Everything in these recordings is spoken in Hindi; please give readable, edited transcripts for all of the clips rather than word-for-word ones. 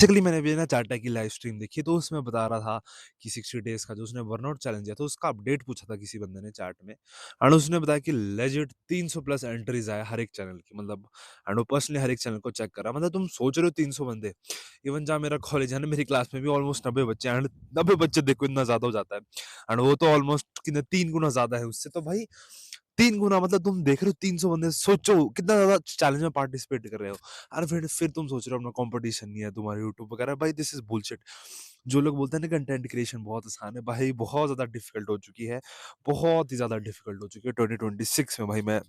बेसिकली मैंने अभी ना चाटा की लाइव स्ट्रीम देखी, तो उसमें बता रहा था कि 60 डेज का जो उसने बर्नआउट चैलेंज किया, तो उसका अपडेट पूछा था किसी बंदे ने चैट में। एंड उसने बताया कि लेजिट 300 प्लस एंट्रीज आया हर एक चैनल की, मतलब एंड वो पर्सनली हर एक चैनल को चेक कर रहा, मतलब तुम सोच रहे हो 300 बंदे। इवन जहाँ मेरा कॉलेज है ना, मेरी क्लास में भी ऑलमोस्ट 90 बच्चे, एंड 90 बच्चे देखो इतना ज्यादा हो जाता है। एंड वो तो ऑलमोस्ट कितने 3 गुना ज्यादा है उससे, तो भाई 3 गुना, मतलब तुम देख रहे हो 300 बंदे, सोचो कितना ज्यादा चैलेंज में पार्टिसिपेट कर रहे हो। अरे फिर तुम सोच रहे हो अपना कंपटीशन नहीं है तुम्हारे यूट्यूब वगैरह, भाई दिस इज बुलशिट। जो लोग बोलते हैं ना कंटेंट क्रिएशन बहुत आसान है, भाई बहुत ज्यादा डिफिकल्ट हो चुकी है। बहुत ही ज्यादा डिफिकल्ट हो चुकी है 2026 में, भाई मैं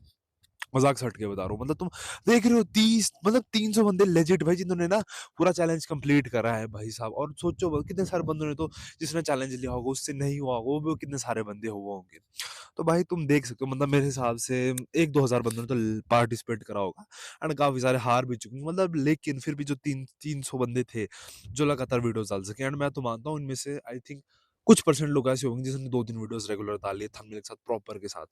मजाक से हट के बता रहा हूँ। मतलब तुम देख रहे हो 30, मतलब 300 बंदे लेजिट भाई, जिन्होंने ना पूरा चैलेंज कंप्लीट करा है भाई साहब। और सोचो कितने सारे बंदों ने तो, जिसने चैलेंज लिया होगा उससे नहीं हुआ होगा, वो भी कितने सारे बंदे हुए होंगे। तो भाई तुम देख सकते हो, मतलब मेरे हिसाब से 1-2 हज़ार बंदों ने तो पार्टिसिपेट करा होगा। एंड काफी सारे हार भी चुके हैं, मतलब लेकिन फिर भी जो 300 बंदे थे जो लगातार वीडियोस डाल सके, एंड मैं तो मानता हूँ इनमें से आई थिंक कुछ परसेंट लोग ऐसे होंगे जिसने 2-3 वीडियोस रेगुलर डाल लिए थंबनेल के साथ, प्रॉपर के साथ।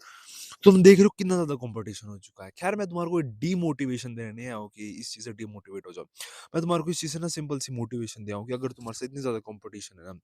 तुम देख रहे हो कितना ज्यादा कंपटीशन हो चुका है। खैर मैं तुम्हारे को डीमोटिवेशन देने नहीं आया हूँ कि इस चीज से डीमोटिवेट हो जाओ। मैं तुम्हारे को इस चीज से ना सिंपल सी मोटिवेशन दिया हूँ कि अगर तुम्हारे से इतनी ज्यादा कंपटीशन है ना,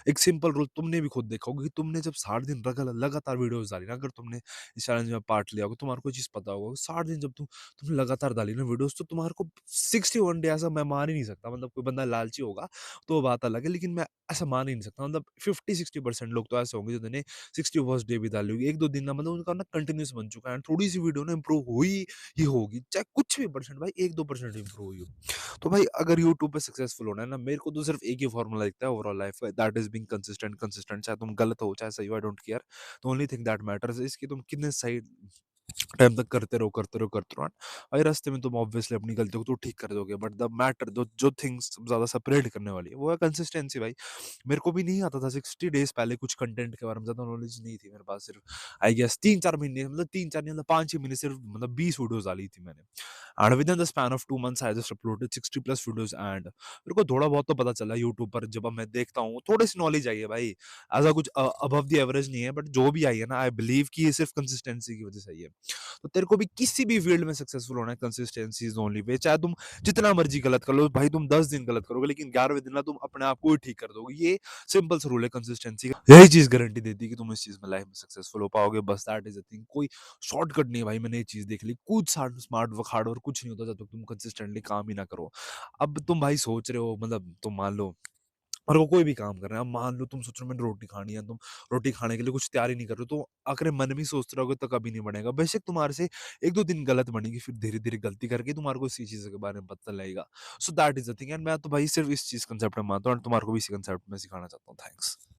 एक सिंपल रूल तुमने भी खुद देखा होगा कि तुमने जब 60 दिन लगातार वीडियोस डाली ना, अगर तुमने इस चैलेंज में पार्ट लिया होगा, तुम्हारे को चीज पता होगा 60 दिन जब तुमने लगातार डाली ना वीडियोस, तो तुम्हारे को 61 डे ऐसा मैं मान ही नहीं सकता। मतलब कोई बंदा लालची होगा तो वो बात अलग है, लेकिन मैं ऐसा मान ही नहीं सकता। मतलब 50-60% लोग तो ऐसे होंगे जिन्होंने 61st डे भी डाली होगी, 1-2 दिन ना, मतलब उनका ना कंटिन्यूस बन चुका है। थोड़ी सी वीडियो ना इंप्रूव हुई ही होगी, चाहे कुछ भी परसेंट, भाई 1-2% इंप्रूव हुई हो। तो भाई अगर यूट्यूब पे सक्सेसफुल होना है ना, मेरे को तो सिर्फ एक ही फॉर्मूला दिखता है ओवरऑल लाइफ का, that is being consistent. Consistent चाहे तुम गलत हो चाहे सही हो, I don't care. The only thing that matters is कि तुम कितने सही टाइम तक करते रहो, करते रहो, करते रहो। भाई रास्ते में तुम ऑब्वियसली अपनी गलतियों को तो ठीक कर दोगे, बट द मैटर जो जो थिंग्स ज्यादा सेपरेट करने वाली है वो है कंसिस्टेंसी भाई। मेरे को भी नहीं आता था 60 डेज पहले, कुछ कंटेंट के बारे में ज्यादा नॉलेज नहीं थी मेरे पास। सिर्फ आई गेस 3-4 महीने, मतलब 3-4 नहीं, मतलब 5-6 महीने, सिर्फ मतलब 20 वीडियोस डाली थी मैंने। And with in the span of 2 months I just uploaded 60 plus videos. And मेरे को थोड़ा बहुत तो पता चला यूट्यूब पर, जब अब मैं देखता हूँ थोड़ी सी नॉलेज आई है भाई। ऐसा कुछ अबव द एवरेज नहीं है, बट जो भी आई है ना, आई बिलीव कि ये सिर्फ कंसिस्टेंसी की वजह से आई है। तो तेरे को भी किसी भी फील्ड में सक्सेसफुल होना है, कंसिस्टेंसी इज ओनली वे। चाहे तुम जितना मर्जी गलत कर लो भाई, तुम 10 दिन गलत करोगे लेकिन 11वें दिन ना तुम अपने आप को ही ठीक कर दोगे। ये सिंपल सा रूल है कंसिस्टेंसी का, यही चीज गारंटी देती है कि तुम इस चीज में लाइफ में सक्सेसफुल हो पाओगे। बस दैट इज द थिंग, कोई शॉर्टकट नहीं है भाई। मैंने ये चीज देख ली, कुछ स्मार्ट वर्क हार्ड वर्क कुछ नहीं होता जब तक तुम कंसिस्टेंटली काम ही ना करो। अब तुम भाई सोच रहे हो, मतलब तुम मान लो और वो कोई भी काम कर रहे हैं, अब मान लो तुम सोच रहे हो मैंने रोटी खानी है, तुम रोटी खाने के लिए कुछ तैयारी नहीं कर रहे हो, तो अगर मन में सोचते रहोगे तो कभी नहीं बनेगा। बेशक तुम्हारे से 1-2 दिन गलत बनेगी, फिर धीरे धीरे गलती करके तुम्हारे को इसी चीज के बारे में पता लगेगा। So that is the thing, and मैं तो भाई सिर्फ इस चीज कंसेप्ट में मानता हूँ, और तुम्हारे को भी इसी कंसेप्ट में सिखाना चाहता हूँ। थैंक्स।